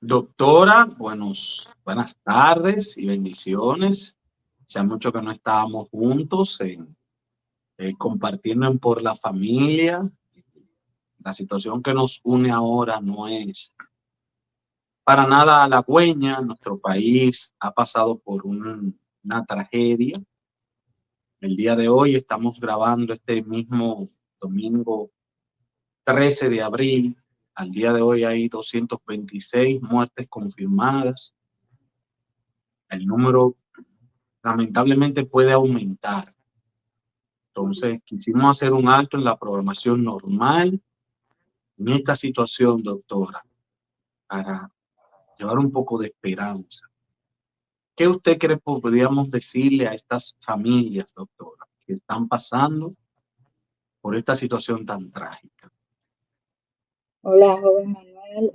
Doctora, buenas tardes y bendiciones. Hace mucho que no estábamos juntos compartiendo por la familia. La situación que nos une ahora no es para nada halagüeña. Nuestro país ha pasado por una tragedia. El día de hoy estamos grabando este mismo domingo 13 de abril. Al día de hoy hay 226 muertes confirmadas. El número lamentablemente puede aumentar. Entonces, quisimos hacer un alto en la programación normal en esta situación, doctora, para llevar un poco de esperanza. ¿Qué usted cree que podríamos decirle a estas familias, doctora, que están pasando por esta situación tan trágica? Hola, joven Manuel.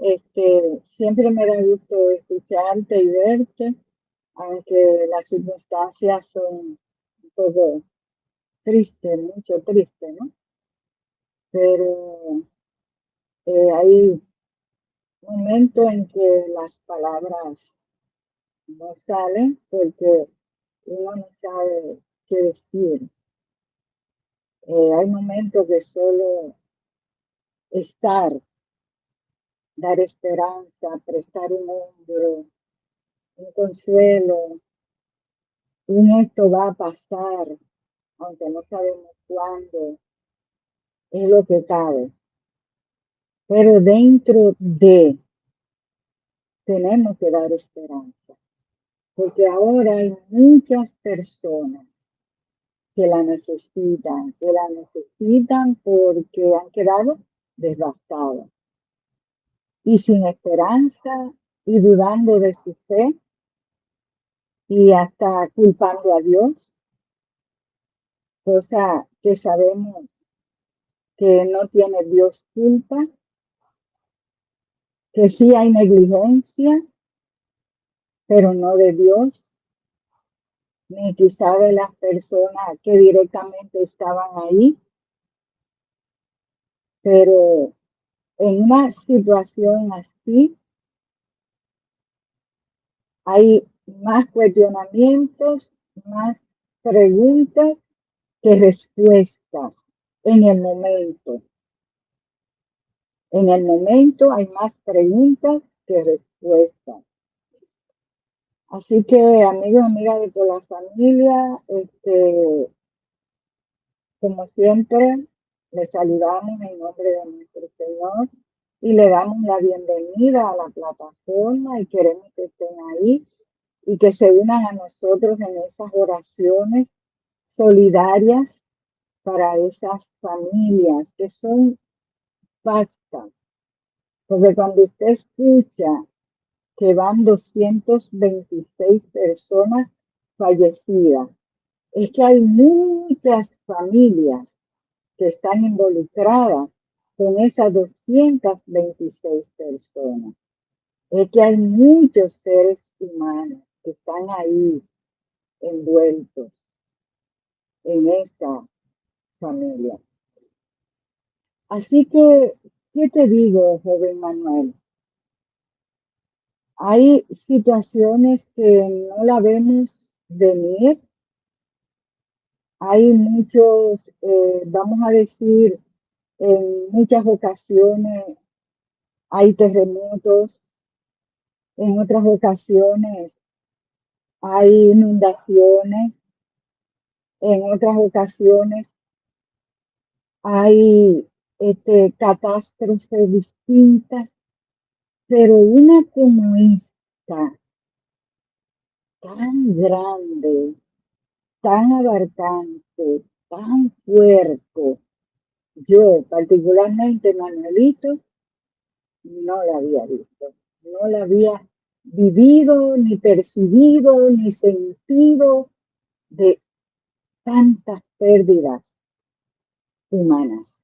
Siempre me da gusto escucharte y verte, aunque las circunstancias son un poco tristes, mucho tristes, ¿no? Pero hay momentos en que las palabras no salen porque uno no sabe qué decir. Hay momentos que solo estar, dar esperanza, prestar un hombro, un consuelo. Esto va a pasar, aunque no sabemos cuándo, es lo que cabe. Pero dentro de, tenemos que dar esperanza, porque ahora hay muchas personas que la necesitan porque han quedado devastadas y sin esperanza y dudando de su fe y hasta culpando a Dios, cosa que sabemos que no tiene Dios culpa, que sí hay negligencia, pero no de Dios, ni quizá de las personas que directamente estaban ahí, pero en una situación así hay más cuestionamientos, más preguntas que respuestas en el momento. En el momento hay más preguntas que respuestas. Así que amigos, amigas de toda la familia, como siempre, les saludamos en nombre de nuestro Señor y le damos la bienvenida a la plataforma y queremos que estén ahí y que se unan a nosotros en esas oraciones solidarias para esas familias que son vastas. Porque cuando usted escucha que van 226 personas fallecidas, es que hay muchas familias que están involucradas con esas 226 personas. Es que hay muchos seres humanos que están ahí envueltos en esa familia. Así que, ¿qué te digo, joven Manuel? Hay situaciones que no la vemos venir. Hay muchos, vamos a decir, en muchas ocasiones hay terremotos, en otras ocasiones hay inundaciones, en otras ocasiones hay catástrofes distintas, pero una como esta, tan grande, tan abarcante, tan fuerte, yo particularmente, Manuelito, no la había visto, no la había vivido, ni percibido, ni sentido de tantas pérdidas humanas.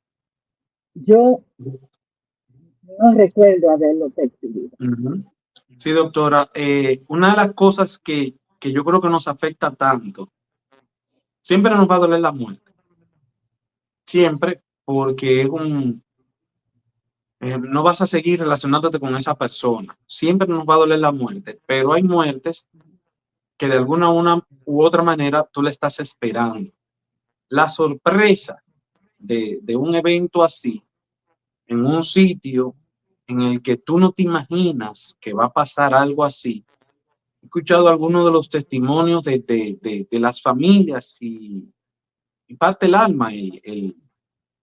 Yo no recuerdo haberlo percibido. Uh-huh. Sí, doctora. Una de las cosas que yo creo que nos afecta tanto, siempre nos va a doler la muerte. Siempre, porque es no vas a seguir relacionándote con esa persona. Siempre nos va a doler la muerte, pero hay muertes que de alguna una u otra manera tú le estás esperando. La sorpresa de un evento así, en un sitio en el que tú no te imaginas que va a pasar algo así. He escuchado algunos de los testimonios de las familias y parte el alma. El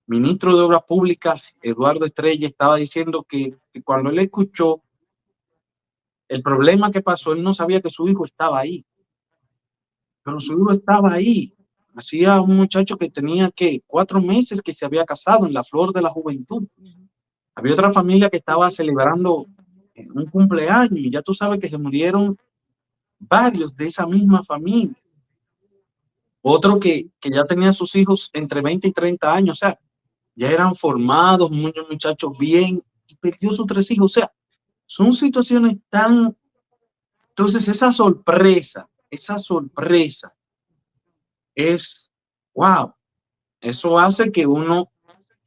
ministro de Obras Públicas, Eduardo Estrella, estaba diciendo que cuando él escuchó el problema que pasó, él no sabía que su hijo estaba ahí, pero su hijo estaba ahí. Hacía un muchacho que tenía, ¿qué?, 4 meses que se había casado, en la flor de la juventud. Había otra familia que estaba celebrando un cumpleaños y ya tú sabes que se murieron varios de esa misma familia. Otro que ya tenía sus hijos entre 20 y 30 años, o sea, ya eran formados, muchos muchachos bien, y perdió sus 3 hijos. O sea, son situaciones tan... Entonces, esa sorpresa es, wow, eso hace que uno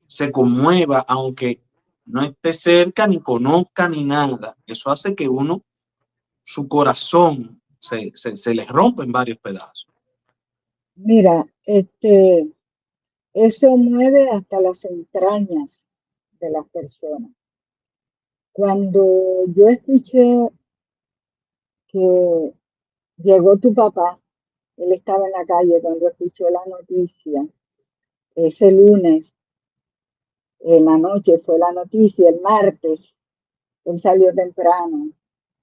se conmueva, aunque no esté cerca, ni conozca, ni nada. Eso hace que uno, su corazón, se les rompe en varios pedazos. Mira, eso mueve hasta las entrañas de las personas. Cuando yo escuché que llegó tu papá, él estaba en la calle cuando escuchó la noticia, ese lunes, en la noche fue la noticia, el martes, él salió temprano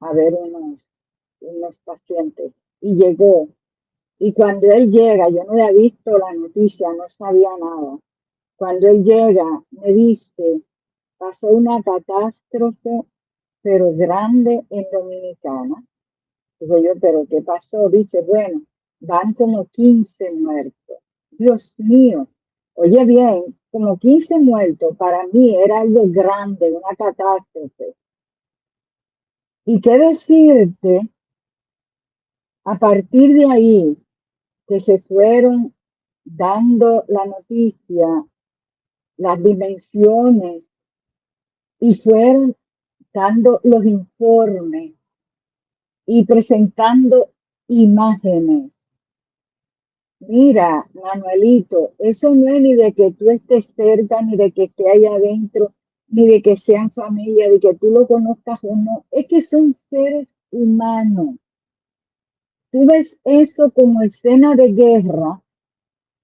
a ver unos pacientes y llegó. Y cuando él llega, yo no había visto la noticia, no sabía nada. Cuando él llega, me dice, pasó una catástrofe, pero grande en Dominicana. Digo yo, ¿pero qué pasó? Dice, bueno, van como 15 muertos. Dios mío, oye bien, como 15 muertos, para mí era algo grande, una catástrofe. ¿Y qué decirte? A partir de ahí, que se fueron dando la noticia, las dimensiones, y fueron dando los informes y presentando imágenes. Mira, Manuelito, eso no es ni de que tú estés cerca, ni de que esté allá adentro, ni de que sean familia, de que tú lo conozcas o no. Es que son seres humanos. Tú ves eso como escena de guerra,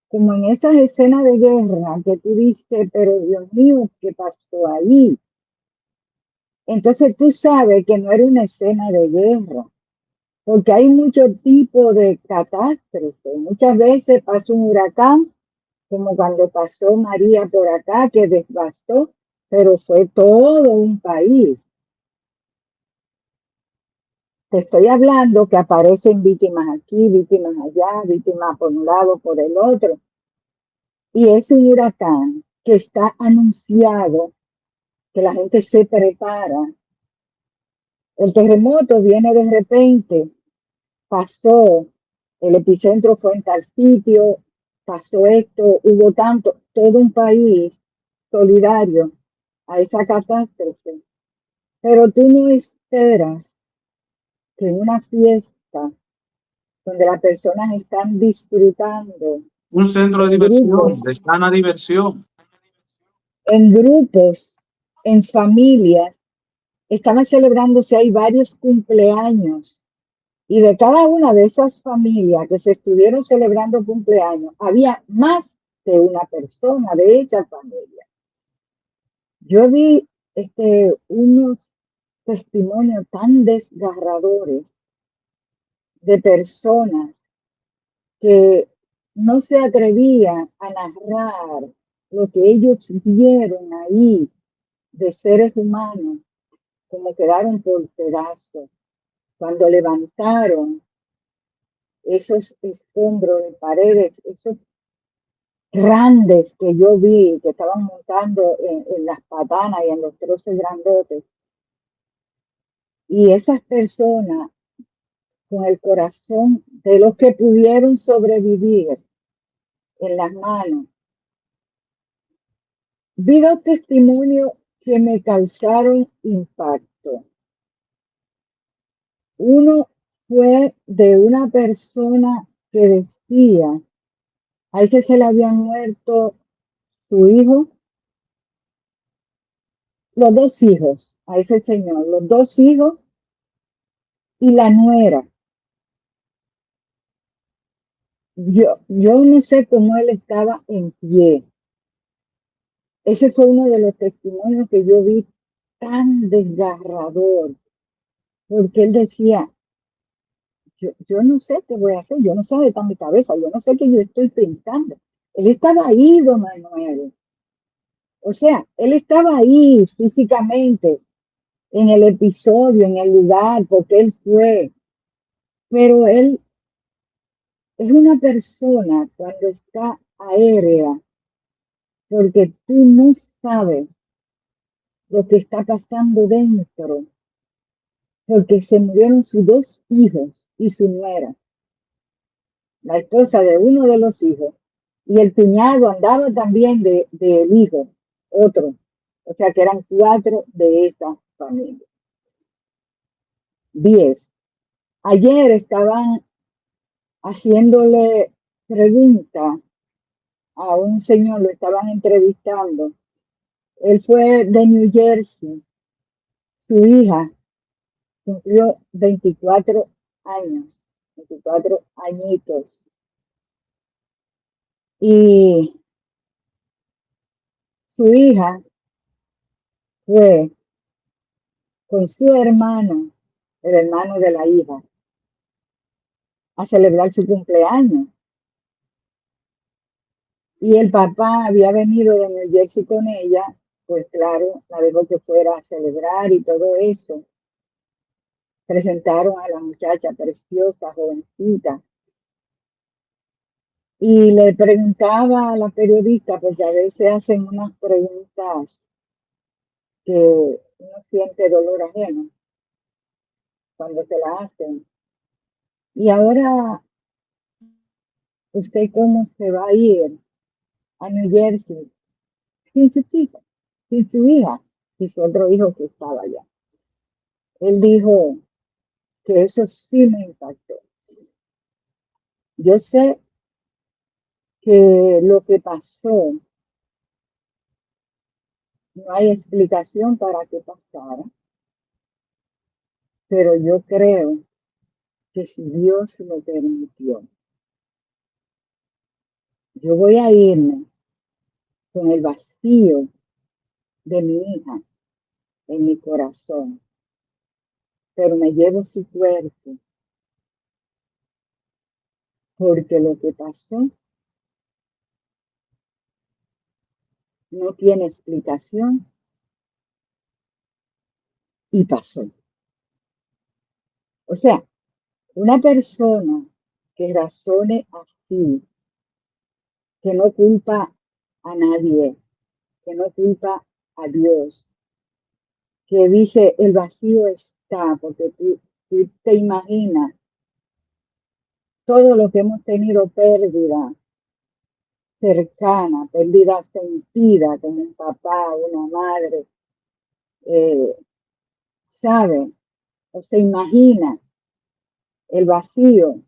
como en esas escenas de guerra que tú dices, pero Dios mío, ¿qué pasó ahí? Entonces tú sabes que no era una escena de guerra, porque hay muchos tipos de catástrofes. Muchas veces pasa un huracán, como cuando pasó María por acá, que devastó, pero fue todo un país. Te estoy hablando que aparecen víctimas aquí, víctimas allá, víctimas por un lado, por el otro. Y es un huracán que está anunciado, que la gente se prepara. El terremoto viene de repente, pasó, el epicentro fue en tal sitio, pasó esto, hubo tanto, todo un país solidario a esa catástrofe. Pero tú no esperas que en una fiesta donde las personas están disfrutando Un centro de en grupos, diversión, de sana diversión. en grupos, en familias, estaban celebrándose, hay varios cumpleaños. Y de cada una de esas familias que se estuvieron celebrando cumpleaños, había más de una persona de esa familia. Yo vi unos testimonios tan desgarradores de personas que no se atrevían a narrar lo que ellos vieron ahí de seres humanos, como quedaron por pedazos. Cuando levantaron esos escombros de paredes, esos grandes que yo vi, que estaban montando en las patanas y en los troces grandotes, y esas personas con el corazón de los que pudieron sobrevivir en las manos. Vi dos testimonios que me causaron impacto. Uno fue de una persona que decía, a ese se le había muerto su hijo, los dos hijos, a ese señor, los dos hijos y la nuera. Yo no sé cómo él estaba en pie. Ese fue uno de los testimonios que yo vi tan desgarrador, porque él decía, yo no sé qué voy a hacer, yo no sé dónde está mi cabeza, yo no sé qué yo estoy pensando. Él estaba ahí, don Manuel. O sea, él estaba ahí físicamente, en el episodio, en el lugar, porque él fue. Pero él es una persona cuando está aérea, porque tú no sabes lo que está pasando dentro, porque se murieron sus dos hijos y su nuera, la esposa de uno de los hijos, y el cuñado andaba también del hijo, otro. O sea que eran 4 de esa familia. 10. Ayer estaban haciéndole pregunta a un señor, lo estaban entrevistando. Él fue de New Jersey. Su hija cumplió 24 años, 24 añitos. Y su hija fue con su hermano, el hermano de la hija, a celebrar su cumpleaños. Y el papá había venido de New Jersey con ella, pues claro, la dejó que fuera a celebrar y todo eso. Presentaron a la muchacha preciosa, jovencita, y le preguntaba a la periodista, porque a veces hacen unas preguntas que uno siente dolor ajeno cuando se la hacen. Y ahora, ¿usted cómo se va a ir a New Jersey sin su chica, sin su hija y su otro hijo que estaba allá? Él dijo que eso sí me impactó. Yo sé que lo que pasó, no hay explicación para que pasara, pero yo creo que si Dios lo permitió, yo voy a irme con el vacío de mi hija en mi corazón, pero me llevo su cuerpo, porque lo que pasó no tiene explicación y pasó. O sea, una persona que razone así, que no culpa a nadie, que no culpa a Dios, que dice el vacío está, porque tú te imaginas todo lo que hemos tenido pérdida cercana, pérdida sentida como un papá, una madre, eh, sabe o se imagina el vacío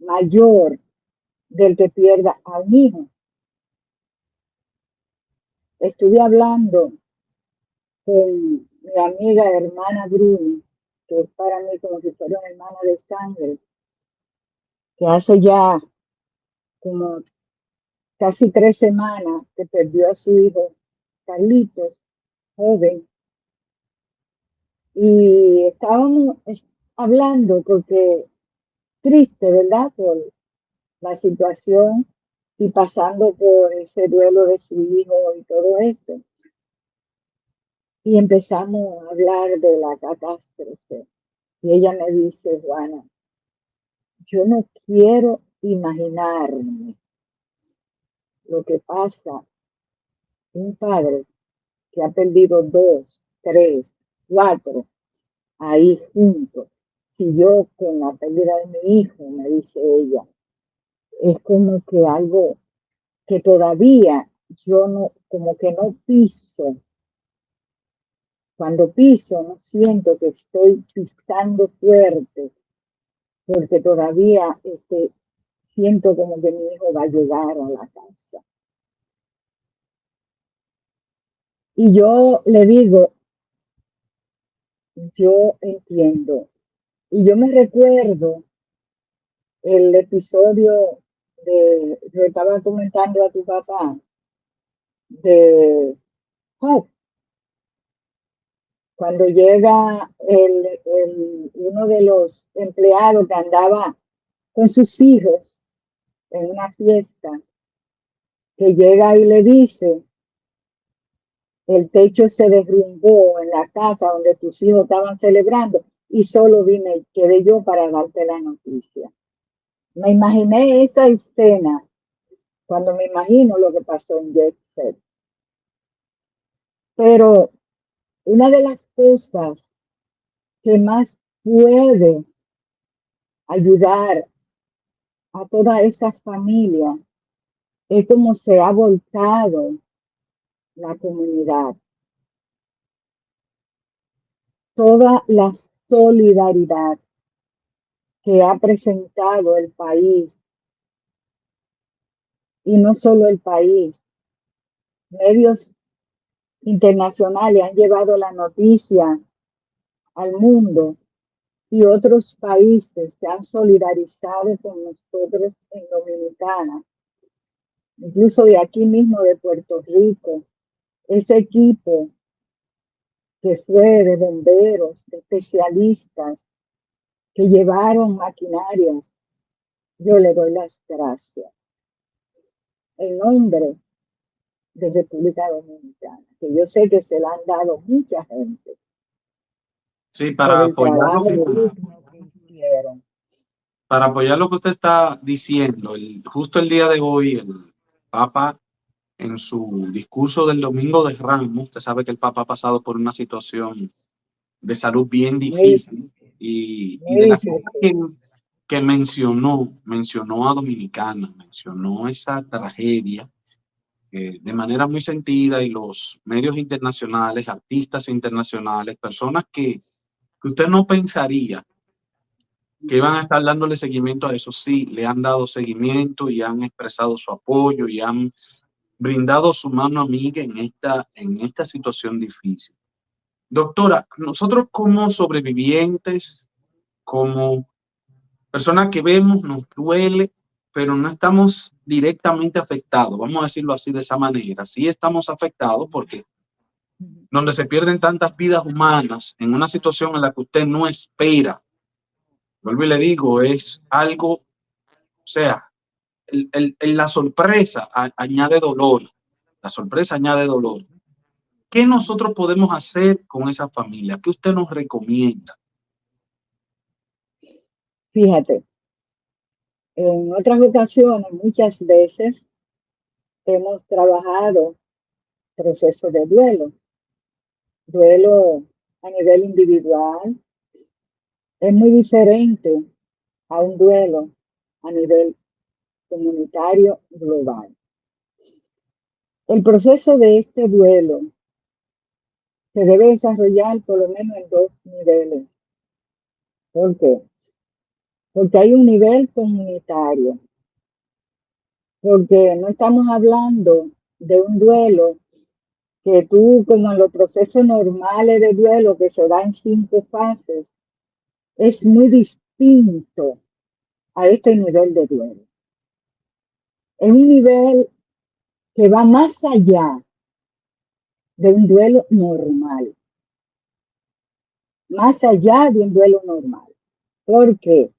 mayor del que pierda a un hijo. Estuve hablando con mi amiga hermana Bruni, que es para mí como si fuera una hermana de sangre, que hace ya como casi 3 semanas que perdió a su hijo Carlitos, joven, y estábamos hablando porque triste, ¿verdad? Por la situación y pasando por ese duelo de su hijo y todo esto. Y empezamos a hablar de la catástrofe. Y ella me dice, Juana, yo no quiero imaginarme lo que pasa un padre que ha perdido 2, 3, 4 ahí juntos. Si yo con la pérdida de mi hijo, me dice ella, es como que algo que todavía yo no, como que no piso Cuando piso, no siento que estoy pisando fuerte, porque todavía siento como que mi hijo va a llegar a la casa. Y yo le digo, yo entiendo. Y yo me recuerdo el episodio yo estaba comentando a tu papá, de Job, cuando llega uno de los empleados que andaba con sus hijos en una fiesta, que llega y le dice, el techo se derrumbó en la casa donde tus hijos estaban celebrando y solo vine y quedé yo para darte la noticia. Me imaginé esa escena cuando me imagino lo que pasó en Jet Set. Pero una de las cosas que más puede ayudar a toda esa familia es cómo se ha volcado la comunidad. Toda la solidaridad que ha presentado el país, y no solo el país, medios internacionales han llevado la noticia al mundo y otros países se han solidarizado con nosotros en Dominicana, incluso de aquí mismo de Puerto Rico. Ese equipo que fue de bomberos, de especialistas, que llevaron maquinarias, yo le doy las gracias en nombre de República Dominicana, que yo sé que se la han dado mucha gente Sí, por para el apoyarlo, trabajo digno que hicieron. para apoyar lo que usted está diciendo, justo el día de hoy, el Papa, en su discurso del Domingo de Ramos, usted sabe que el Papa ha pasado por una situación de salud bien Muy, difícil y muy de las cosas difícil. que mencionó a Dominicana, mencionó esa tragedia de manera muy sentida, y los medios internacionales, artistas internacionales, personas que usted no pensaría que iban a estar dándole seguimiento a eso, sí, le han dado seguimiento y han expresado su apoyo y han brindado su mano amiga en esta situación difícil. Doctora, nosotros como sobrevivientes, como personas que vemos, nos duele, pero no estamos directamente afectados, vamos a decirlo así, de esa manera. Sí estamos afectados porque donde se pierden tantas vidas humanas en una situación en la que usted no espera, vuelvo y le digo, es algo, o sea, la sorpresa añade dolor, la sorpresa añade dolor. ¿Qué nosotros podemos hacer con esa familia? ¿Qué usted nos recomienda? Fíjate, en otras ocasiones, muchas veces, hemos trabajado procesos de duelo a nivel individual, es muy diferente a un duelo a nivel comunitario global. El proceso de este duelo se debe desarrollar por lo menos en dos niveles. ¿Por qué? Porque hay un nivel comunitario, porque no estamos hablando de un duelo que tú, como en los procesos normales de duelo que se da en 5 fases, es muy distinto a este nivel de duelo. Es un nivel que va más allá de un duelo normal, más allá de un duelo normal. ¿Por qué?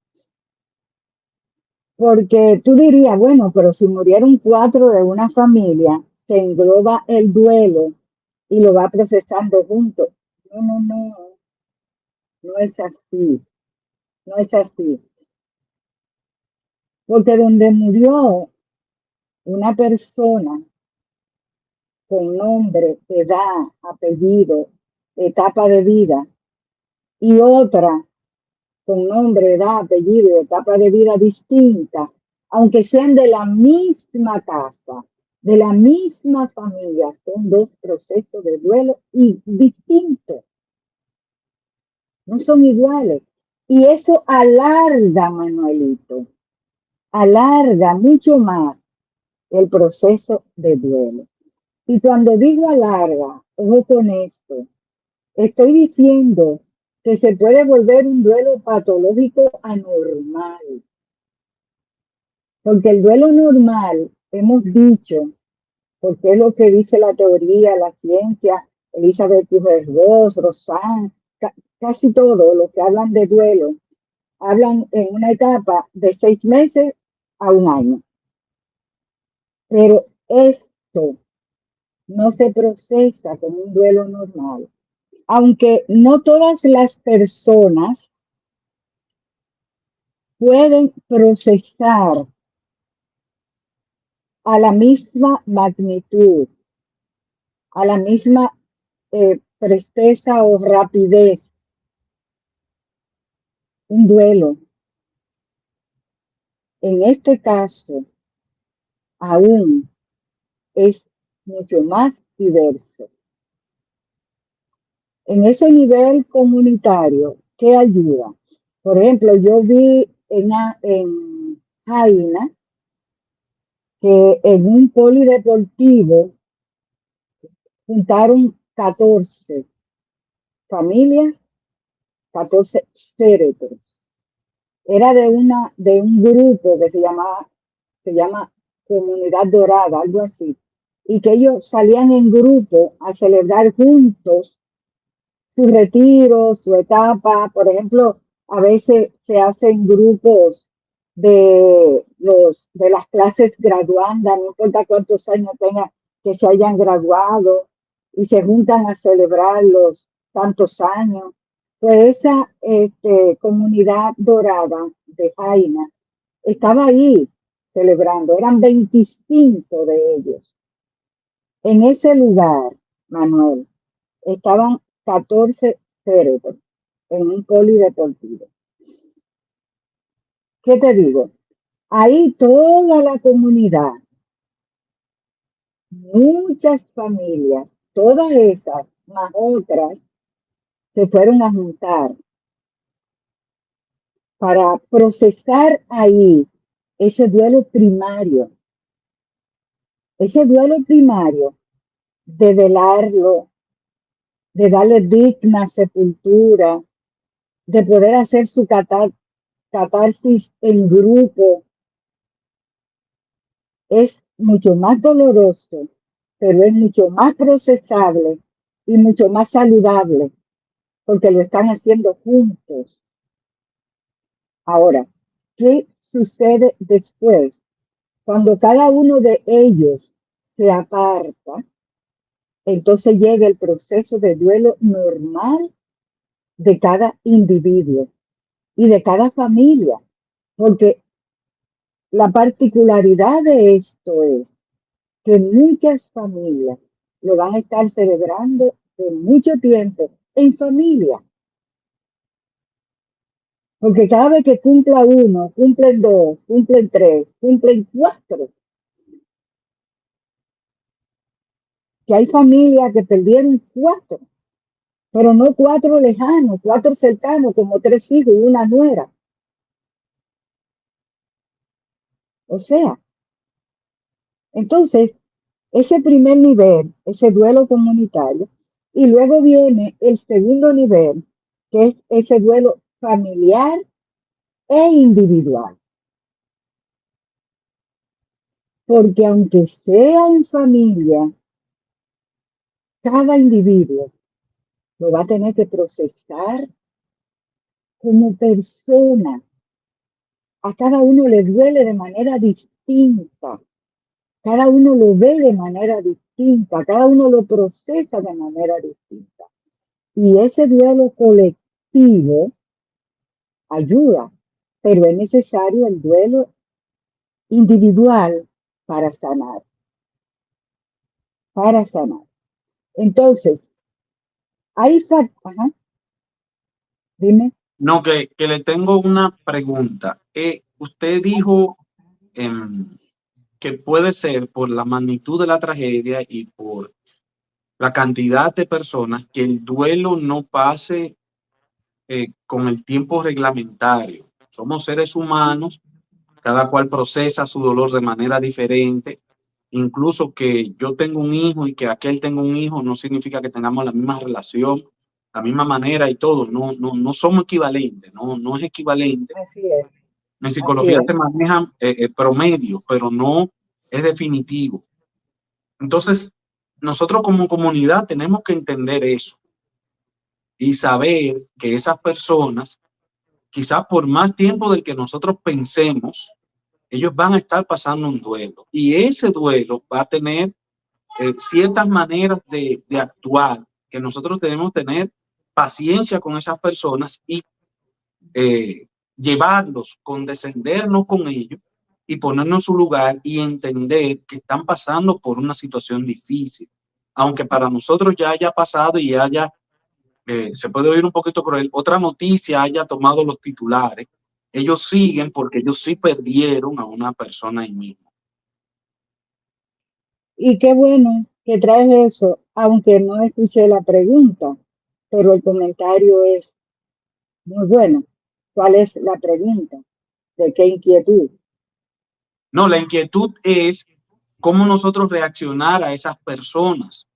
Porque tú dirías, bueno, pero si murieron 4 de una familia, se engloba el duelo y lo va procesando junto. No, no, no, no es así, no es así. Porque donde murió una persona con nombre, edad, apellido, etapa de vida, y otra con nombre, edad, apellido y etapa de vida distinta, aunque sean de la misma casa, de la misma familia, son dos procesos de duelo y distintos. no son iguales. Y eso alarga, Manuelito, alarga mucho más el proceso de duelo. Y cuando digo alarga, ojo con esto, estoy diciendo que se puede volver un duelo patológico anormal. Porque el duelo normal, hemos dicho, porque es lo que dice la teoría, la ciencia, Elizabeth Kubler-Ross, Rosanne, casi todo lo que hablan de duelo, hablan en una etapa de 6 meses a 1 año. Pero esto no se procesa como un duelo normal. Aunque no todas las personas pueden procesar a la misma magnitud, a la misma presteza o rapidez un duelo. En este caso, aún es mucho más diverso. En ese nivel comunitario, ¿qué ayuda? Por ejemplo, yo vi en Jaina que en un polideportivo juntaron 14 familias, 14 féretros. Era de un grupo que se llama Comunidad Dorada, algo así, y que ellos salían en grupo a celebrar juntos su retiro, su etapa. Por ejemplo, a veces se hacen grupos de las clases graduandas, no importa cuántos años tengan que se hayan graduado, y se juntan a celebrar los tantos años. Pues esa comunidad dorada de Jaina estaba ahí celebrando, eran 25 de ellos. En ese lugar, Manuel, estaban 14 féretros en un polideportivo. ¿Qué te digo? Ahí toda la comunidad, muchas familias, todas esas, más otras, se fueron a juntar para procesar ahí ese duelo primario. Ese duelo primario de velarlo, de darle digna sepultura, de poder hacer su catarsis en grupo, es mucho más doloroso, pero es mucho más procesable y mucho más saludable, porque lo están haciendo juntos. Ahora, ¿qué sucede después? Cuando cada uno de ellos se aparta, entonces llega el proceso de duelo normal de cada individuo y de cada familia, porque la particularidad de esto es que muchas familias lo van a estar celebrando por mucho tiempo en familia, porque cada vez que cumpla uno, cumplen dos, cumplen tres, cumplen cuatro, que hay familias que perdieron cuatro, pero no cuatro lejanos, cuatro cercanos, como 3 hijos y una nuera. O sea, entonces, ese primer nivel, ese duelo comunitario, y luego viene el segundo nivel, que es ese duelo familiar e individual. Porque aunque sea en familia, cada individuo lo va a tener que procesar como persona. A cada uno le duele de manera distinta. Cada uno lo ve de manera distinta. Cada uno lo procesa de manera distinta. Y ese duelo colectivo ayuda, pero es necesario el duelo individual para sanar. Para sanar. Entonces, hay factores. Dime. No, que le tengo una pregunta. Usted dijo que puede ser por la magnitud de la tragedia y por la cantidad de personas que el duelo no pase con el tiempo reglamentario. Somos seres humanos, cada cual procesa su dolor de manera diferente. Incluso que yo tengo un hijo y que aquel tenga un hijo no significa que tengamos la misma relación, la misma manera y todo. No, no, no somos equivalentes, no, no es equivalente. Así es, En así psicología es. se manejan promedios, pero no es definitivo. Entonces, nosotros como comunidad tenemos que entender eso y saber que esas personas, quizás por más tiempo del que nosotros pensemos, ellos van a estar pasando un duelo. Y ese duelo va a tener ciertas maneras de actuar, que nosotros debemos tener paciencia con esas personas y llevarlos, condescendernos con ellos y ponernos en su lugar y entender que están pasando por una situación difícil. Aunque para nosotros ya haya pasado y haya, se puede oír un poquito cruel, otra noticia haya tomado los titulares, ellos siguen porque ellos sí perdieron a una persona ahí mismo. Y qué bueno que traes eso, aunque no escuché la pregunta, pero el comentario es muy bueno. ¿Cuál es la pregunta? ¿De qué inquietud? No, la inquietud es cómo nosotros reaccionar a esas personas.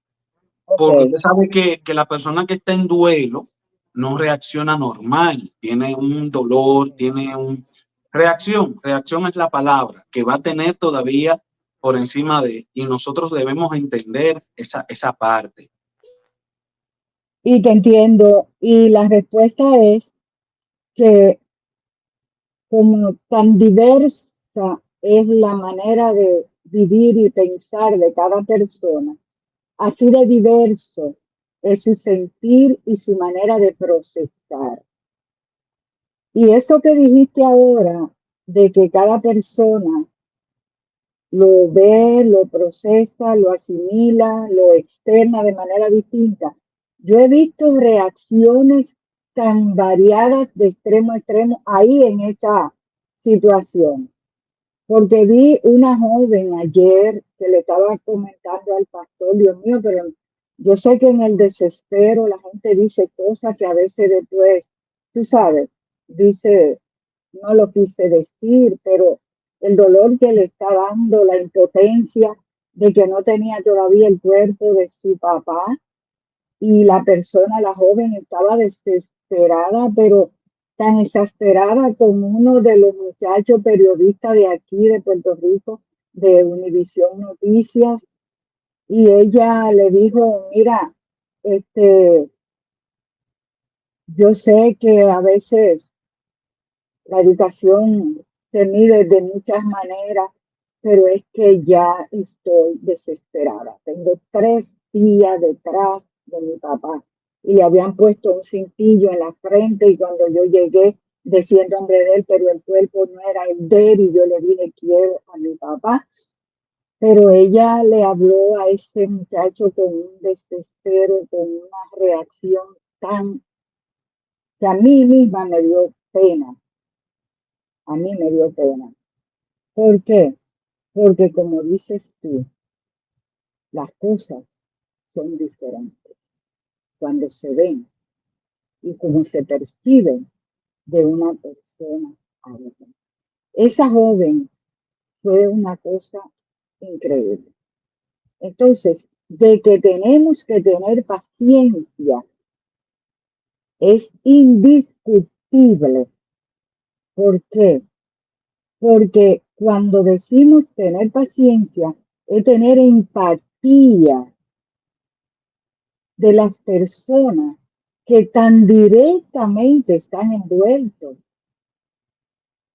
Ok. Porque usted sabe que la persona que está en duelo no reacciona normal, tiene un dolor, tiene un... reacción es la palabra que va a tener todavía por encima de, y nosotros debemos entender esa parte. Y te entiendo. Y la respuesta es que como tan diversa es la manera de vivir y pensar de cada persona, así de diverso es su sentir y su manera de procesar. Y eso que dijiste ahora, de que cada persona lo ve, lo procesa, lo asimila, lo externa de manera distinta. Yo he visto reacciones tan variadas de extremo a extremo ahí en esa situación. Porque vi una joven ayer que le estaba comentando al pastor, Dios mío, pero yo sé que en el desespero la gente dice cosas que a veces después, tú sabes, dice, no lo quise decir, pero el dolor que le está dando, la impotencia de que no tenía todavía el cuerpo de su papá y la persona, la joven, estaba desesperada, pero tan exasperada con uno de los muchachos periodistas de aquí, de Puerto Rico, de Univisión Noticias, y ella le dijo, mira, este, yo sé que a veces la educación se mide de muchas maneras, pero es que ya estoy desesperada. Tengo 3 días detrás de mi papá y le habían puesto un cintillo en la frente y cuando yo llegué decía el nombre de él, pero el cuerpo no era el de él y yo le dije quiero a mi papá. Pero ella le habló a ese muchacho con un desespero, con una reacción tan que a mí misma me dio pena. A mí me dio pena. ¿Por qué? Porque como dices tú, las cosas son diferentes cuando se ven y como se perciben de una persona a otra. Esa joven fue una cosa increíble. Entonces, de que tenemos que tener paciencia es indiscutible. ¿Por qué? Porque cuando decimos tener paciencia es tener empatía de las personas que tan directamente están envueltos.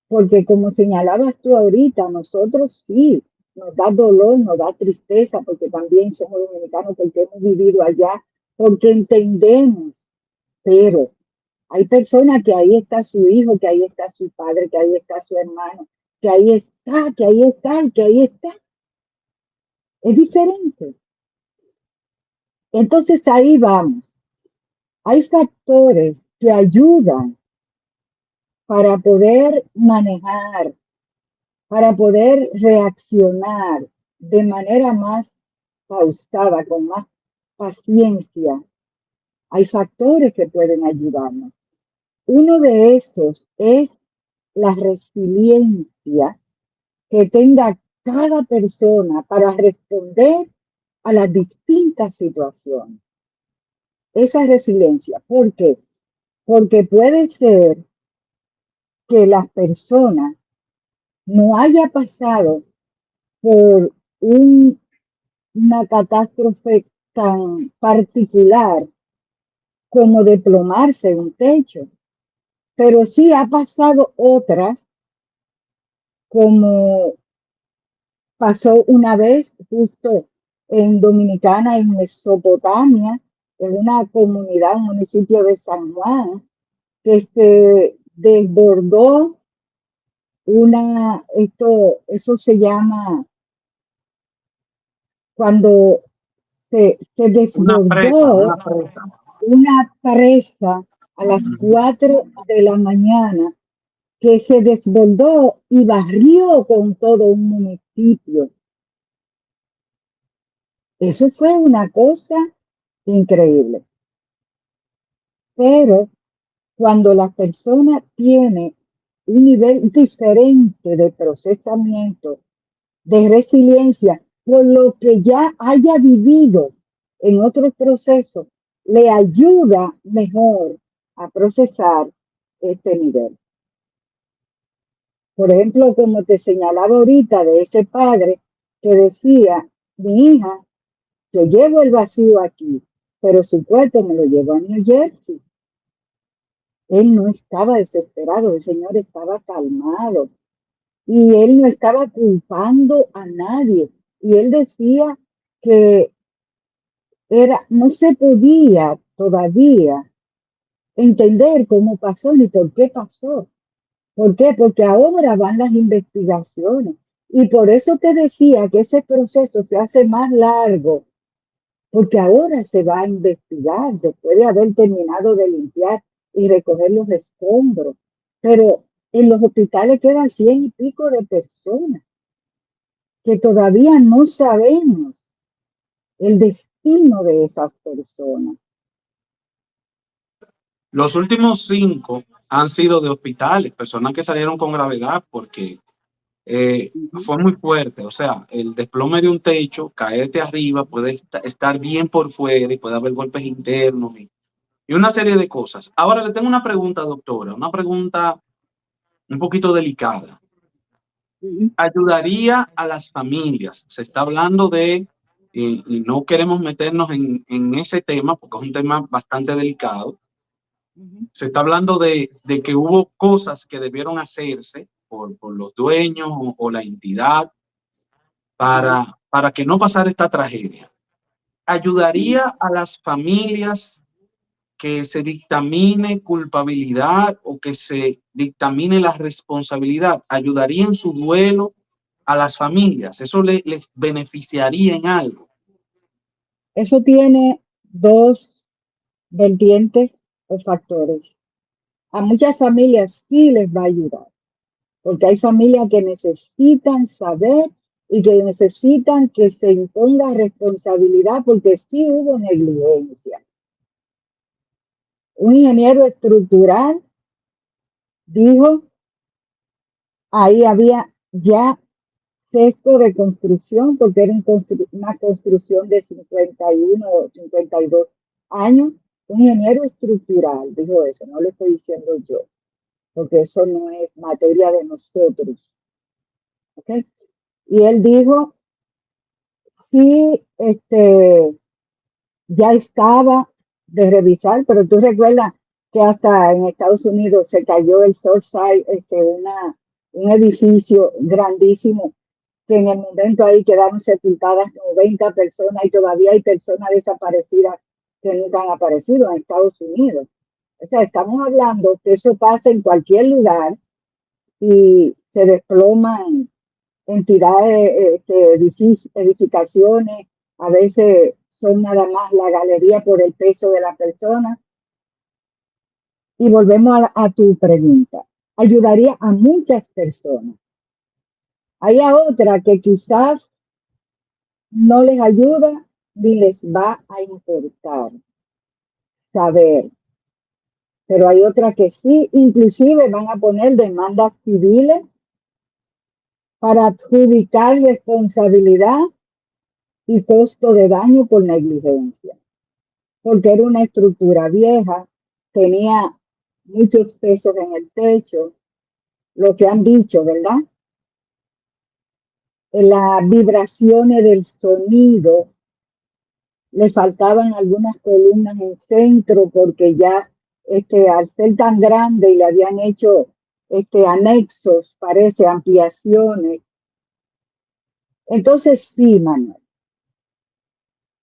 Porque como señalabas tú ahorita, nosotros sí, nos da dolor, nos da tristeza, porque también somos dominicanos, porque hemos vivido allá, porque entendemos, pero hay personas que ahí está su hijo, que ahí está su padre, que ahí está su hermano, que ahí está, que ahí está, que ahí está. Es diferente. Entonces ahí vamos. Hay factores que ayudan para poder manejar, para poder reaccionar de manera más pausada, con más paciencia. Hay factores que pueden ayudarnos. uno de esos es la resiliencia que tenga cada persona para responder a las distintas situaciones. Esa resiliencia. ¿Por qué? Porque puede ser que las personas no haya pasado por una catástrofe tan particular como desplomarse en un techo, pero sí ha pasado otras, como pasó una vez justo en Dominicana, en Mesopotamia, en una comunidad, un municipio de San Juan, que se desbordó eso se llama cuando se desbordó Una presa. una presa a las Ujú. 4 de la mañana que se desbordó y barrió con todo un municipio. Eso fue una cosa increíble. Pero cuando la persona tiene un nivel diferente de procesamiento, de resiliencia, por lo que ya haya vivido en otros procesos, le ayuda mejor a procesar este nivel. Por ejemplo, como te señalaba ahorita de ese padre que decía, mi hija, yo llevo el vacío aquí, pero su cuerpo me lo llevó a New Jersey. Él no estaba desesperado, el Señor estaba calmado y él no estaba culpando a nadie. Y él decía que no se podía todavía entender cómo pasó ni por qué pasó. ¿Por qué? Porque ahora van las investigaciones. Y por eso te decía que ese proceso se hace más largo, porque ahora se va a investigar después de haber terminado de limpiar y recoger los escombros. Pero en los hospitales quedan 100 y pico de personas que todavía no sabemos el destino de esas personas. Los últimos 5 han sido de hospitales, personas que salieron con gravedad porque fue muy fuerte. O sea, el desplome de un techo, caerte arriba, puede estar bien por fuera y puede haber golpes internos y una serie de cosas. Ahora le tengo una pregunta, doctora, una pregunta un poquito delicada. Ayudaría a las familias. Se está hablando de, y no queremos meternos en ese tema porque es un tema bastante delicado. Se está hablando de que hubo cosas que debieron hacerse por los dueños o la entidad para que no pasara esta tragedia. ¿Ayudaría a las familias que se dictamine culpabilidad o que se dictamine la responsabilidad? ¿Ayudaría en su duelo a las familias? ¿Eso les beneficiaría en algo? Eso tiene dos vertientes o factores. A muchas familias sí les va a ayudar, porque hay familias que necesitan saber y que necesitan que se imponga responsabilidad porque sí hubo negligencia. Un ingeniero estructural dijo, ahí había ya sesgo de construcción porque era una construcción de 51 o 52 años. Un ingeniero estructural dijo eso, no lo estoy diciendo yo, porque eso no es materia de nosotros. ¿Okay? Y él dijo, sí, ya estaba de revisar, pero tú recuerdas que hasta en Estados Unidos se cayó el Surfside, un edificio grandísimo, que en el momento ahí quedaron sepultadas 90 personas y todavía hay personas desaparecidas que nunca han aparecido en Estados Unidos. O sea, estamos hablando que eso pasa en cualquier lugar y se desploman entidades, edificaciones, a veces son nada más la galería por el peso de la persona. Y volvemos a tu pregunta. Ayudaría a muchas personas. Hay a otra que quizás no les ayuda ni les va a importar saber. pero hay otras que sí, inclusive van a poner demandas civiles para adjudicar responsabilidad y costo de daño por negligencia, porque era una estructura vieja, tenía muchos pesos en el techo, lo que han dicho, ¿verdad? Las vibraciones del sonido, le faltaban algunas columnas en centro porque ya al ser tan grande y le habían hecho anexos, parece, ampliaciones. Entonces sí, Manuel,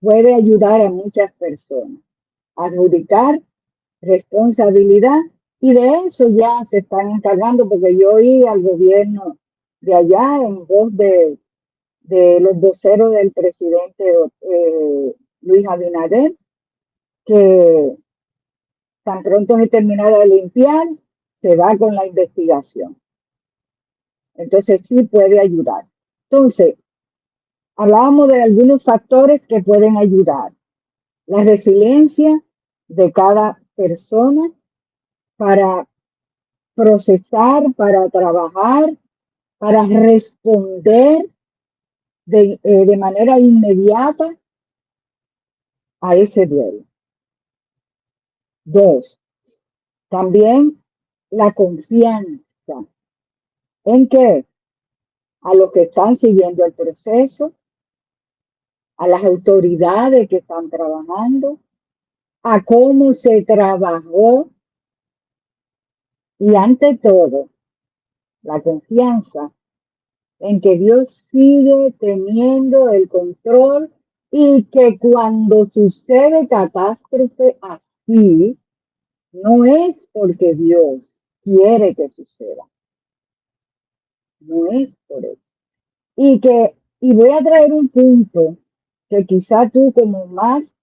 puede ayudar a muchas personas a adjudicar responsabilidad y de eso ya se están encargando porque yo oí al gobierno de allá en voz de los voceros del presidente Luis Abinader, que tan pronto se terminara de limpiar, se va con la investigación. Entonces sí puede ayudar. Entonces, hablábamos de algunos factores que pueden ayudar. La resiliencia de cada persona para procesar, para trabajar, para responder de manera inmediata a ese duelo. 2, también la confianza. ¿En qué? A los que están siguiendo el proceso, a las autoridades que están trabajando, a cómo se trabajó y ante todo, la confianza en que Dios sigue teniendo el control y que cuando sucede catástrofe así, no es porque Dios quiere que suceda, no es por eso. Y voy a traer un punto que quizá tú como más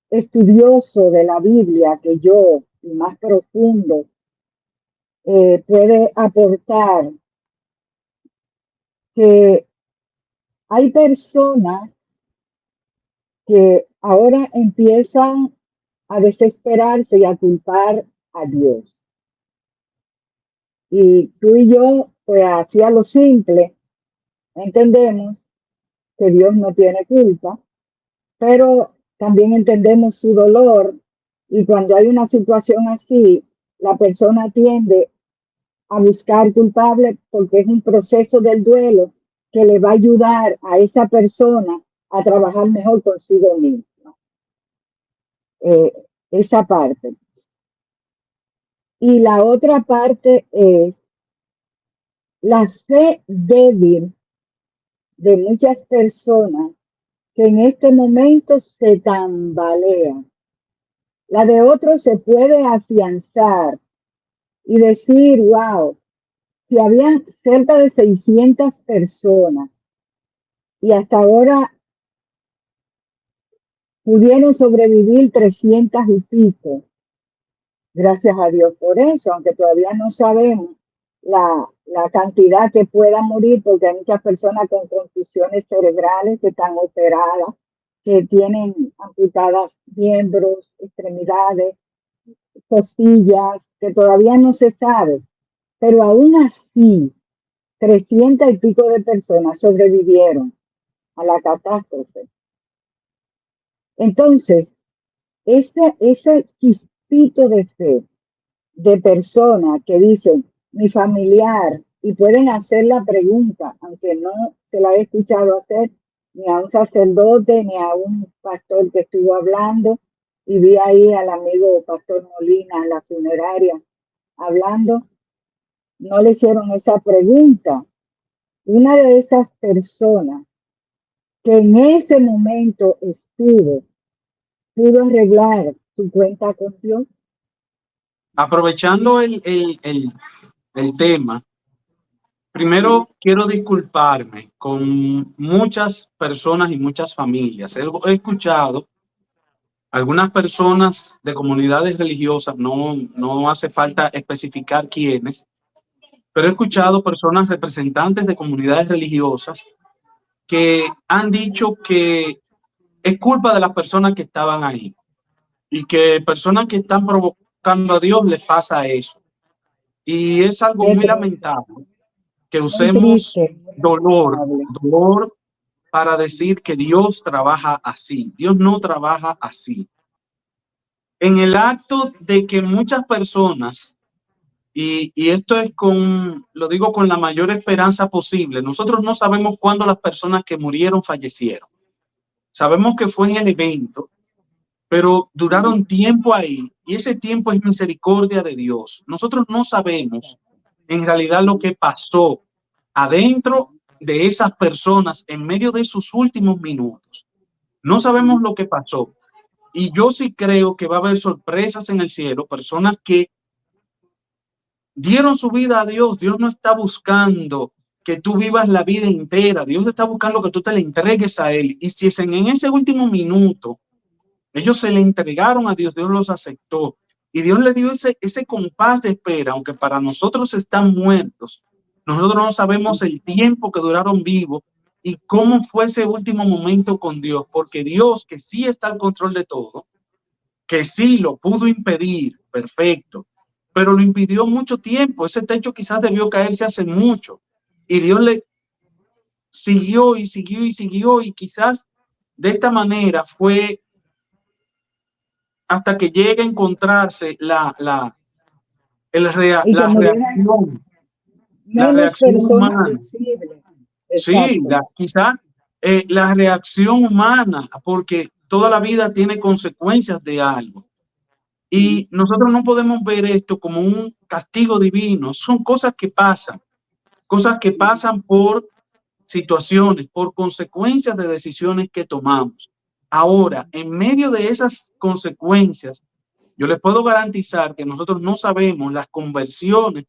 estudioso de la Biblia que yo, y más profundo, puede aportar, que hay personas que ahora empiezan a desesperarse y a culpar a Dios. Y tú y yo, pues así a lo simple, entendemos que Dios no tiene culpa, pero también entendemos su dolor y cuando hay una situación así, la persona tiende a buscar culpable porque es un proceso del duelo que le va a ayudar a esa persona a trabajar mejor consigo misma. Esa parte. Y la otra parte es la fe débil de muchas personas que en este momento se tambalean. La de otros se puede afianzar y decir, wow, si habían cerca de 600 personas y hasta ahora pudieron sobrevivir 300 y pico, gracias a Dios por eso, aunque todavía no sabemos la cantidad que pueda morir, porque hay muchas personas con contusiones cerebrales que están operadas, que tienen amputadas miembros, extremidades, costillas, que todavía no se sabe, pero aún así, 300 y pico de personas sobrevivieron a la catástrofe. Entonces, ese chispito de fe de personas que dicen mi familiar y pueden hacer la pregunta, aunque no se la he escuchado hacer ni a un sacerdote ni a un pastor que estuvo hablando, y vi ahí al amigo pastor Molina en la funeraria hablando, no le hicieron esa pregunta. Una de esas personas que en ese momento pudo arreglar su cuenta con Dios. Aprovechando el tema, primero quiero disculparme con muchas personas y muchas familias. He escuchado algunas personas de comunidades religiosas, no hace falta especificar quiénes, pero he escuchado personas representantes de comunidades religiosas que han dicho que es culpa de las personas que estaban ahí y que personas que están buscando a Dios les pasa eso. Y es algo Qué muy triste, lamentable que muy usemos triste, muy lamentable. dolor para decir que Dios trabaja así. Dios no trabaja así. En el acto de que muchas personas, y esto es lo digo con la mayor esperanza posible, nosotros no sabemos cuándo las personas que murieron fallecieron. Sabemos que fue en el evento, pero duraron tiempo ahí y ese tiempo es misericordia de Dios. Nosotros no sabemos en realidad lo que pasó adentro de esas personas en medio de sus últimos minutos. No sabemos lo que pasó. Y yo sí creo que va a haber sorpresas en el cielo, personas que dieron su vida a Dios. Dios no está buscando que tú vivas la vida entera. Dios está buscando que tú te le entregues a Él. Y si es en ese último minuto, ellos se le entregaron a Dios, Dios los aceptó. Y Dios le dio ese compás de espera, aunque para nosotros están muertos. Nosotros no sabemos el tiempo que duraron vivos y cómo fue ese último momento con Dios, porque Dios, que sí está al control de todo, que sí lo pudo impedir, perfecto, pero lo impidió mucho tiempo. Ese techo quizás debió caerse hace mucho. Y Dios le siguió y siguió y siguió, y quizás de esta manera fue hasta que llegue a encontrarse Y que la murieran reacción, la menos reacción personas humana. posibles. Sí, Exacto. quizás la reacción humana, porque toda la vida tiene consecuencias de algo. Y nosotros no podemos ver esto como un castigo divino. Son cosas que pasan por situaciones, por consecuencias de decisiones que tomamos. Ahora, en medio de esas consecuencias, yo les puedo garantizar que nosotros no sabemos las conversiones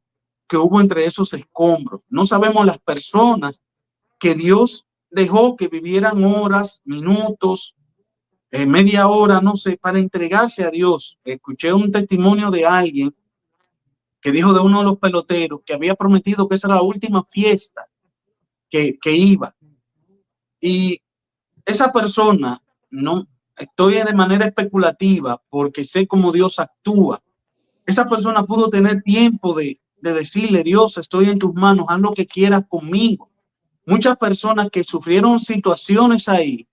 que hubo entre esos escombros. No sabemos las personas que Dios dejó que vivieran horas, minutos, media hora, no sé, para entregarse a Dios. Escuché un testimonio de alguien que dijo de uno de los peloteros que había prometido que esa era la última fiesta que iba. Y esa persona, no estoy de manera especulativa porque sé cómo Dios actúa. Esa persona pudo tener tiempo de decirle: Dios, estoy en tus manos, haz lo que quieras conmigo. Muchas personas que sufrieron situaciones ahí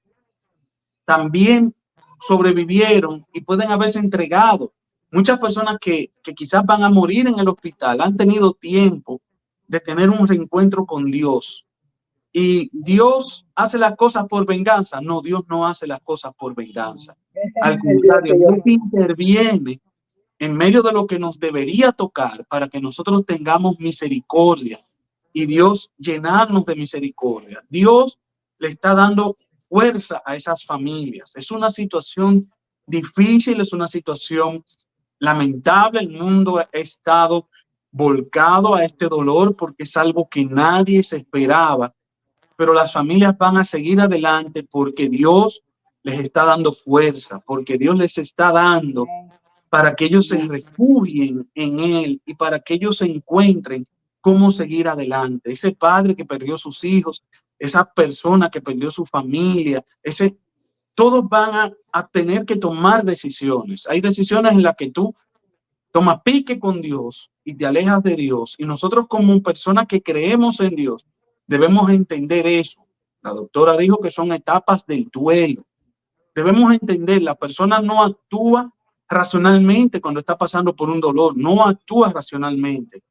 también sobrevivieron y pueden haberse entregado. Muchas personas que quizás van a morir en el hospital han tenido tiempo de tener un reencuentro con Dios. Y Dios hace las cosas por venganza. No, Dios no hace las cosas por venganza. Ese no Al es el Dios contrario, que yo Dios conozco. interviene en medio de lo que nos debería tocar para que nosotros tengamos misericordia y Dios llenarnos de misericordia. Dios le está dando fuerza a esas familias. Es una situación difícil, es una situación lamentable. El mundo ha estado volcado a este dolor porque es algo que nadie se esperaba, pero las familias van a seguir adelante porque Dios les está dando fuerza, porque Dios les está dando para que ellos se refugien en Él y para que ellos se encuentren cómo seguir adelante. Ese padre que perdió sus hijos, esa persona que perdió su familia, todos van a tener que tomar decisiones. Hay decisiones en las que tú tomas pique con Dios y te alejas de Dios. Y nosotros como personas que creemos en Dios, debemos entender eso. La doctora dijo que son etapas del duelo. Debemos entender, la persona no actúa racionalmente cuando está pasando por un dolor, no actúa racionalmente.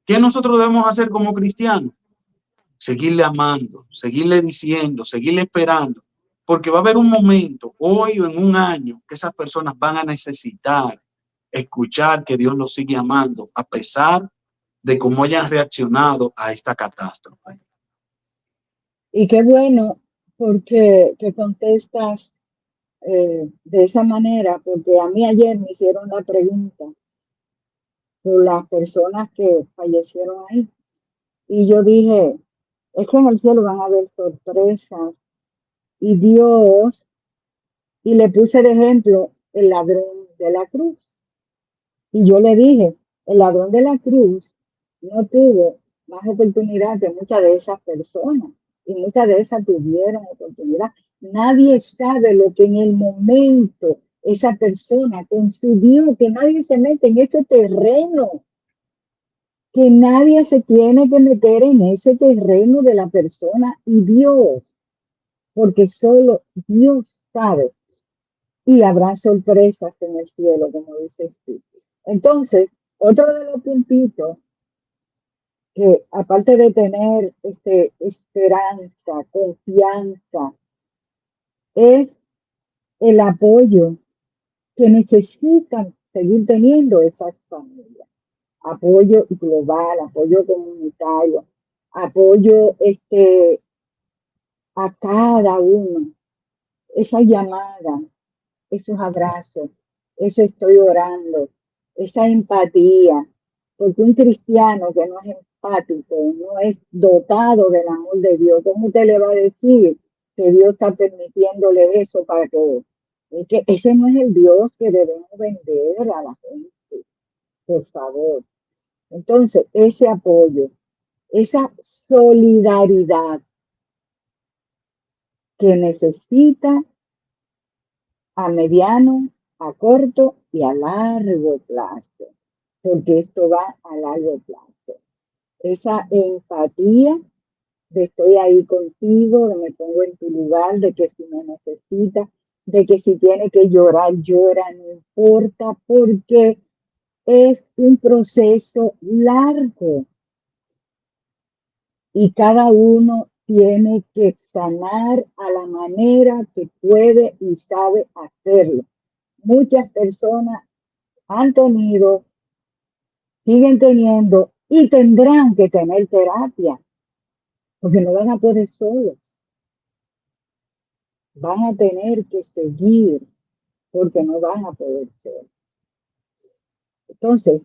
¿Qué nosotros debemos hacer como cristianos? Seguirle amando, seguirle diciendo, seguirle esperando, porque va a haber un momento, hoy o en un año, que esas personas van a necesitar escuchar que Dios los sigue amando, a pesar de cómo hayan reaccionado a esta catástrofe. Y qué bueno porque que contestas de esa manera, porque a mí ayer me hicieron la pregunta por las personas que fallecieron ahí. Y yo dije, es que en el cielo van a haber sorpresas y Dios, y le puse de ejemplo el ladrón de la cruz. Y yo le dije, el ladrón de la cruz no tuvo más oportunidad que muchas de esas personas. Y muchas de esas tuvieron oportunidad. Nadie sabe lo que en el momento esa persona con su Dios, que nadie se mete en ese terreno, que nadie se tiene que meter en ese terreno de la persona y Dios, porque solo Dios sabe y habrá sorpresas en el cielo, como dices tú. Entonces, otro de los puntitos que aparte de tener esperanza, confianza, es el apoyo que necesitan seguir teniendo esas familias. Apoyo global, apoyo comunitario, apoyo a cada uno, esa llamada, esos abrazos, eso estoy orando, esa empatía, porque un cristiano que no es empático, no es dotado del amor de Dios, ¿cómo usted le va a decir que Dios está permitiéndole eso para que... Es que ese no es el Dios que debemos vender a la gente, por favor. Entonces, ese apoyo, esa solidaridad que necesita a mediano, a corto y a largo plazo, porque esto va a largo plazo. Esa empatía de estoy ahí contigo, de me pongo en tu lugar, de que si me necesitas, de que si tiene que llorar, llora, no importa, porque es un proceso largo y cada uno tiene que sanar a la manera que puede y sabe hacerlo. Muchas personas han tenido, siguen teniendo y tendrán que tener terapia, porque no van a poder solos. Van a tener que seguir, porque no van a poder solos. Entonces,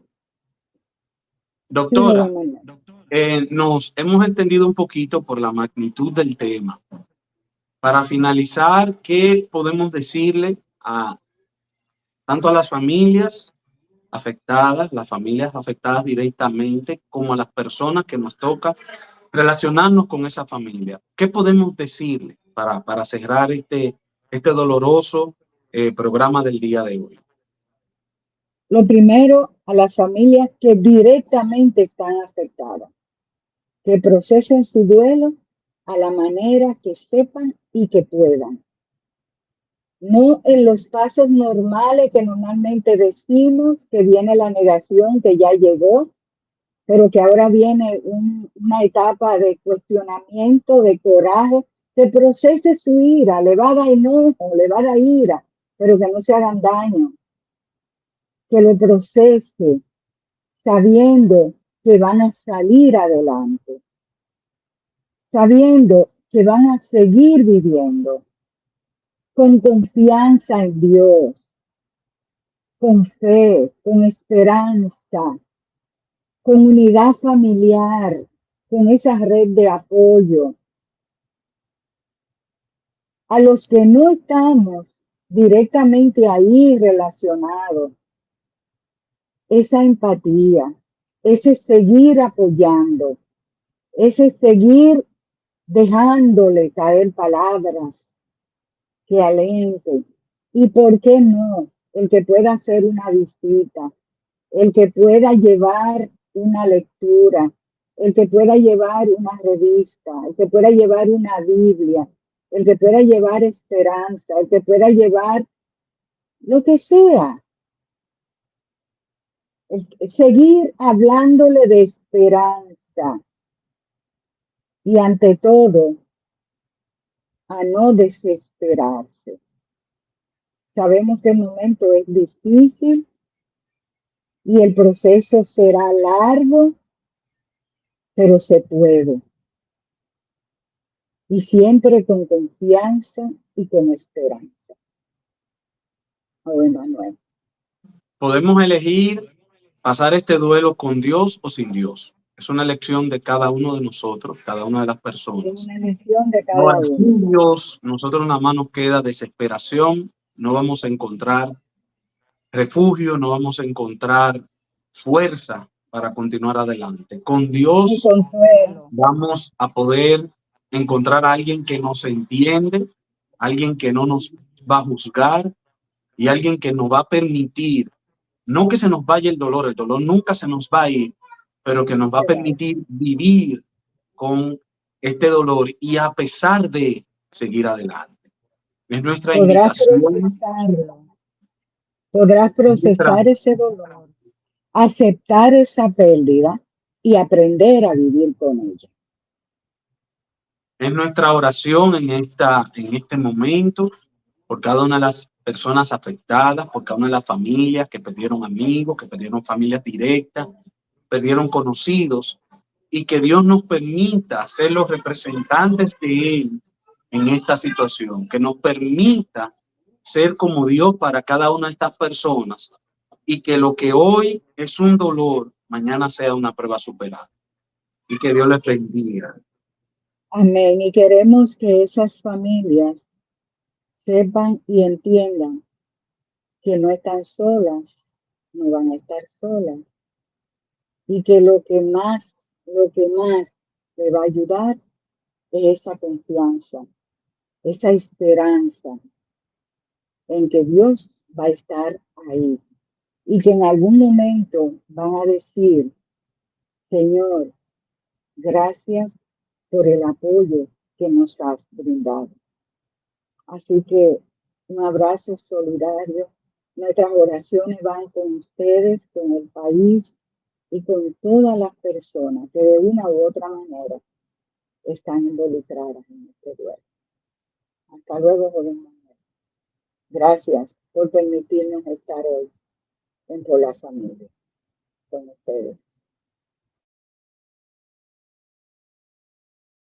Doctora, nos hemos extendido un poquito por la magnitud del tema. Para finalizar, ¿qué podemos decirle a tanto a las familias afectadas directamente, como a las personas que nos toca relacionarnos con esa familia? ¿Qué podemos decirle para cerrar este doloroso programa del día de hoy? lo primero, a las familias que directamente están afectadas, que procesen su duelo a la manera que sepan y que puedan. No en los pasos normales que normalmente decimos, que viene la negación, que ya llegó, pero que ahora viene una etapa de cuestionamiento, de coraje, que procese su ira, le va a dar enojo, le va a dar ira, pero que no se hagan daño, que lo procese sabiendo que van a salir adelante, sabiendo que van a seguir viviendo con confianza en Dios, con fe, con esperanza, con unidad familiar, con esa red de apoyo. A los que no estamos directamente ahí relacionados, esa empatía, ese seguir apoyando, ese seguir dejándole caer palabras que alenten. Y por qué no, el que pueda hacer una visita, el que pueda llevar una lectura, el que pueda llevar una revista, el que pueda llevar una Biblia, el que pueda llevar esperanza, el que pueda llevar lo que sea. Seguir hablándole de esperanza y ante todo a no desesperarse. Sabemos que el momento es difícil y el proceso será largo, pero se puede. Y siempre con confianza y con esperanza. Oh, Emmanuel. Podemos elegir pasar este duelo con Dios o sin Dios. Es una elección de cada uno de nosotros, cada una de las personas. Es una elección de No cada hay uno. sin Dios, nosotros nada más nos queda desesperación, no vamos a encontrar refugio, no vamos a encontrar fuerza para continuar adelante. Con Dios vamos a poder encontrar a alguien que nos entiende, alguien que no nos va a juzgar y alguien que nos va a permitir, no que se nos vaya el dolor nunca se nos va a ir, pero que nos va a permitir vivir con este dolor y a pesar de seguir adelante. Es nuestra Podrás invitación. procesarlo, podrás nuestra, procesar ese dolor, aceptar esa pérdida y aprender a vivir con ella. es nuestra oración en este momento por cada una de las personas afectadas, por cada una de las familias que perdieron amigos, que perdieron familias directas, perdieron conocidos, y que Dios nos permita ser los representantes de Él en esta situación, que nos permita ser como Dios para cada una de estas personas y que lo que hoy es un dolor, mañana sea una prueba superada. Y que Dios les bendiga. Amén. Y queremos que esas familias sepan y entiendan que no están solas, no van a estar solas, y que lo que más le va a ayudar es esa confianza, esa esperanza en que Dios va a estar ahí y que en algún momento van a decir, Señor, gracias por el apoyo que nos has brindado. Así que un abrazo solidario. Nuestras oraciones van con ustedes, con el país y con todas las personas que de una u otra manera están involucradas en este duelo. Hasta luego, joven Manuel. Gracias por permitirnos estar hoy en Por la Familia con ustedes.